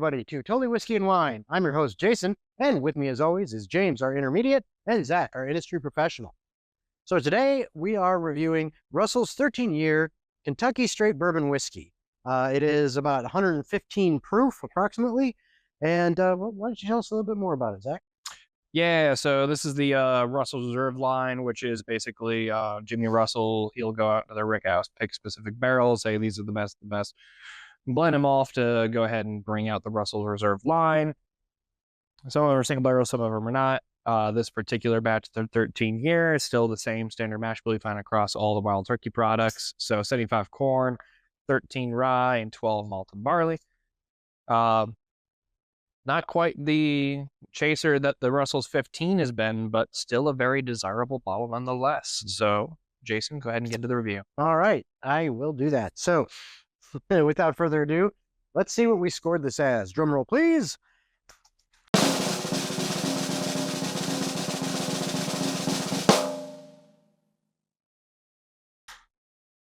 everybody, to Totally Whiskey and Wine. I'm your host, Jason, and with me, as always, is James, our intermediate, and Zach, our industry professional. So today, we are reviewing Russell's 13-year Kentucky Straight Bourbon Whiskey. It is about 115 proof, approximately. And why don't you tell us a little bit more about it, Zach? Yeah, so this is the Russell Reserve line, which is basically Jimmy Russell. He'll go out to the rick house, pick specific barrels, say these are the best, blend them off to go ahead and bring out the Russell Reserve line. Some of them are single barrels, some of them are not. This particular batch, the 13 year, is still the same standard mash bill you find across all the Wild Turkey products. So 75 corn, 13 rye, and 12 malted barley. Not quite the chaser that the Russell's 15 has been, but still a very desirable bottle nonetheless. So, Jason, go ahead and get to the review. All right, I will do that. So, without further ado, let's see what we scored this as. Drum roll, please.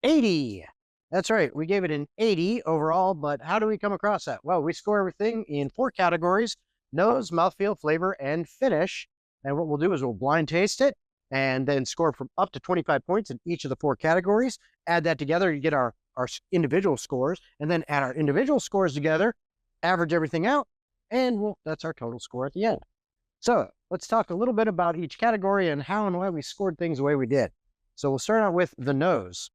$80. That's right. We gave it an 80 overall, but how do we come across that? Well, we score everything in 4 categories: nose, mouthfeel, flavor, and finish. And what we'll do is we'll blind taste it and then score from up to 25 points in each of the 4 categories. Add that together, you get our individual scores, and then add our individual scores together, average everything out, and that's our total score at the end. So let's talk a little bit about each category and how and why we scored things the way we did. So we'll start out with the nose.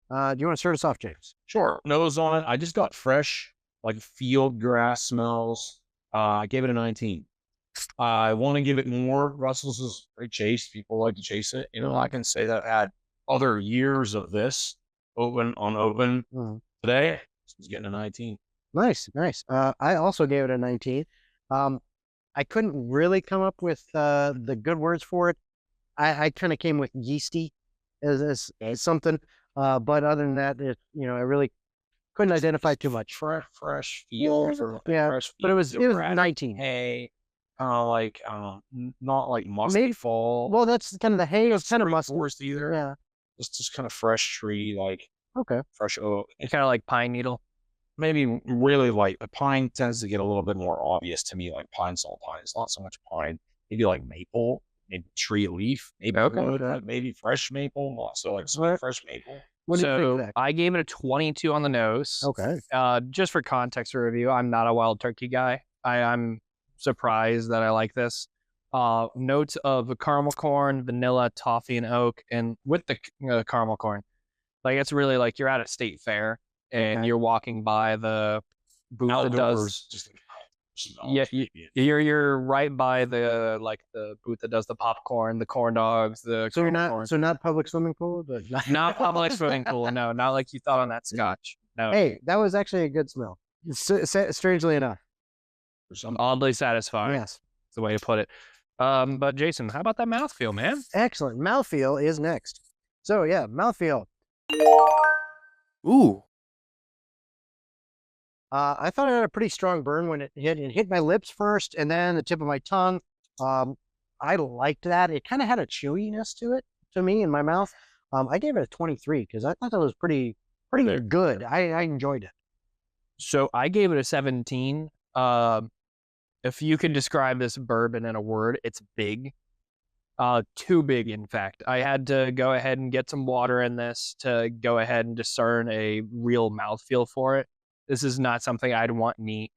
Do you want to start us off, James? Sure. Nose on it. I just got fresh, like field grass smells. I gave it a 19. I want to give it more. Russell's is very chased. People like to chase it. You know, I can say that I had other years of this open today. It's getting a 19. Nice. I also gave it a 19. I couldn't really come up with the good words for it. I kind of came with yeasty as something. But other than that, I really couldn't identify too much. Fresh fields, but it was 19. Hay, not like musky fall. Well, that's kind of the hay. It's kind of musky. Forest either. Yeah, just kind of fresh tree, fresh oak. It's kind of like pine needle. Maybe really light. The pine tends to get a little bit more obvious to me, like pine, salt pine. It's not so much pine. Maybe like maple. Maybe tree leaf, maybe wood, maybe fresh maple, so fresh maple. What do you think? I gave it a 22 on the nose. Okay. Just for context review, I'm not a Wild Turkey guy. I'm surprised that I like this. Notes of caramel corn, vanilla, toffee, and oak, and with the caramel corn, like it's really like you're at a state fair and you're walking by the booth that does. Yeah, you're right by the booth that does the popcorn, the corn dogs, so you're not public swimming pool, but not public swimming pool. No, not like you thought on that scotch. No. Hey, that was actually a good smell. Strangely enough, oddly satisfying. Yes, that's the way to put it. But Jason, how about that mouthfeel, man? Excellent. Mouthfeel is next. So yeah, mouthfeel. Ooh. I thought it had a pretty strong burn when it hit my lips first and then the tip of my tongue. I liked that. It kind of had a chewiness to it, to me, in my mouth. I gave it a 23 because I thought that was pretty good. I enjoyed it. So I gave it a 17. If you could describe this bourbon in a word, it's big. Too big, in fact. I had to go ahead and get some water in this to go ahead and discern a real mouthfeel for it. This is not something I'd want neat.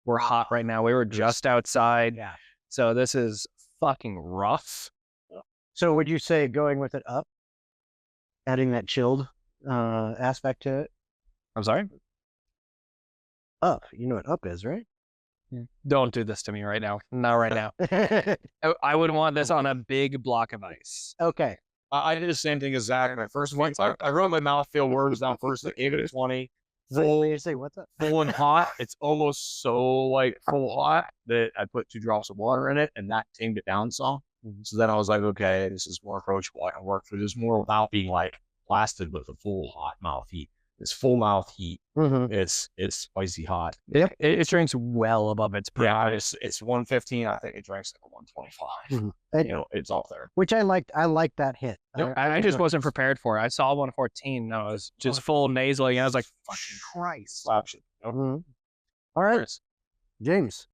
We're hot right now. We were just outside. Yeah. So this is fucking rough. So would you say going with it up, adding that chilled aspect to it? I'm sorry? Up. You know what up is, right? Don't do this to me right now. Not right now. I would want this on a big block of ice. Okay. I did the same thing as Zach. My first one, I wrote my mouthfeel words down first. I gave it a 20. You say what's up? Full and hot. It's almost so full hot that I put 2 drops of water in it, and that tamed it down some. So then I was like, okay, this is more approachable. I can work through this more without being blasted with a full hot mouth heat. It's full mouth heat. Mm-hmm. It's spicy hot. It drinks well above its proof. Yeah, it's 115. I think it drinks like a 125. Mm-hmm. You know, it's up there. Which I liked. I liked that hit. Yep. I just wasn't prepared for it. I saw 114. No, it was just full nasally. And I was like, fucking Christ. Slaps it. You know? Mm-hmm. All right, James.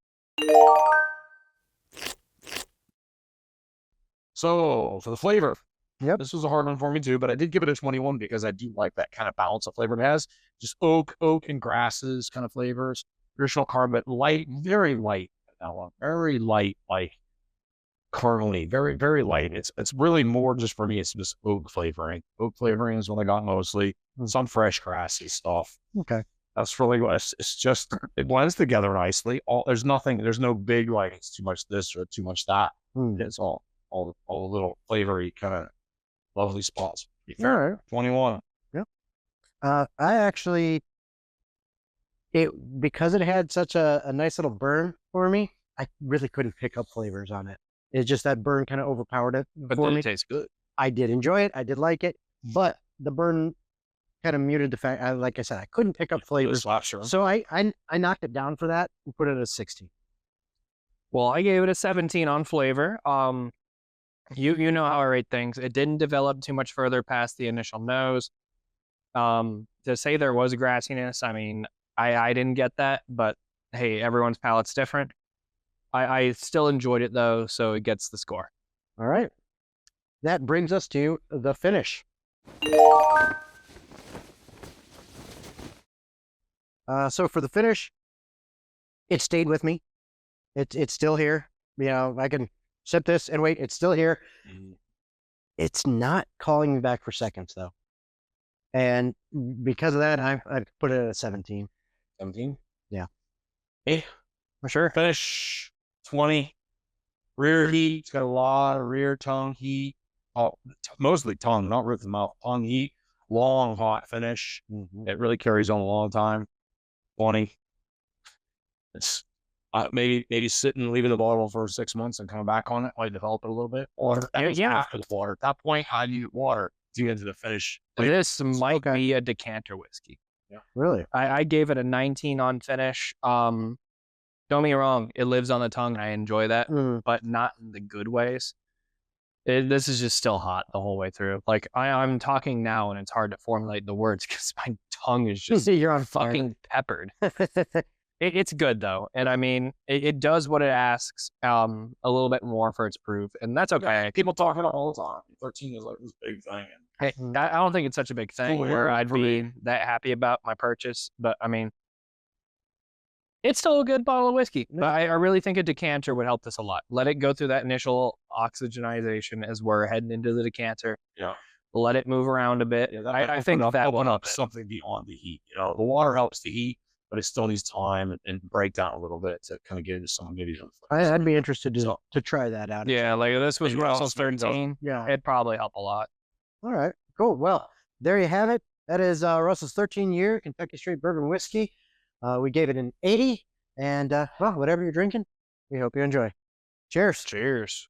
So for the flavor, Yep. this was a hard one for me too, but I did give it a 21 because I do like that kind of balance of flavor it has. Just oak and grasses kind of flavors. Traditional carbon, light, very light vanilla, very light, like caramely, very, very light. It's really more just for me, it's just oak flavoring. Oak flavoring is what I got mostly. Some fresh grassy stuff. Okay. That's really what it's just, it blends together nicely. There's no big like it's too much this or too much that. It's all the little flavory kind of lovely spots. All right. 21. I actually, because it had such a nice little burn for me, I really couldn't pick up flavors on it. It's just that burn kind of overpowered it for me. It tastes good. I did enjoy it. I did like it, but the burn kind of muted the fact. Like I said, I couldn't pick up flavors. So I knocked it down for that and put it at a 16. Well, I gave it a 17 on flavor. You know how I rate things. It didn't develop too much further past the initial nose. To say there was grassiness, I mean, I didn't get that, but hey, everyone's palate's different. I still enjoyed it though, so it gets the score. All right. That brings us to the finish. So for the finish, it stayed with me. It's still here. You know, I can sip this and wait. It's still here. It's not calling me back for seconds though. And because of that, I put it at a 17. 17? Yeah. Hey, For sure. finish 20. Rear heat. It's got a lot of rear tongue heat. Mostly tongue, not roof of the mouth. Tongue heat. Long, hot finish. It really carries on a long time. 20. It's maybe sitting and leaving the bottle for 6 months and coming back on it, like develop it a little bit. Or after the water. At that point, I need water to get into the finish. This might be a decanter whiskey. Yeah. Really? I gave it a 19 on finish. Don't get me wrong, it lives on the tongue. I enjoy that, but not in the good ways. This is just still hot the whole way through. Like I'm talking now, and it's hard to formulate the words because my tongue is just You're on fucking peppered. It's good though, and I mean, it does what it asks. A little bit more for its proof, and that's okay. Yeah, people talk about it all the time. 13 is like this big thing. Hey, I don't think it's such a big thing where I'd be that happy about my purchase, but I mean, it's still a good bottle of whiskey. But I really think a decanter would help this a lot. Let it go through that initial oxygenization as we're heading into the decanter. Yeah. Let it move around a bit. Yeah, I think that will open help up something beyond the heat. You know, the water helps the heat, but it still needs time and break down a little bit to kind of get into some maybe. I'd be interested to try that out. Yeah, like this was Maybe Russell's also 13. Yeah. It'd probably help a lot. All right. Cool. Well, there you have it. That is Russell's 13-year Kentucky Straight Bourbon Whiskey. We gave it an 80. And, well, whatever you're drinking, we hope you enjoy. Cheers. Cheers.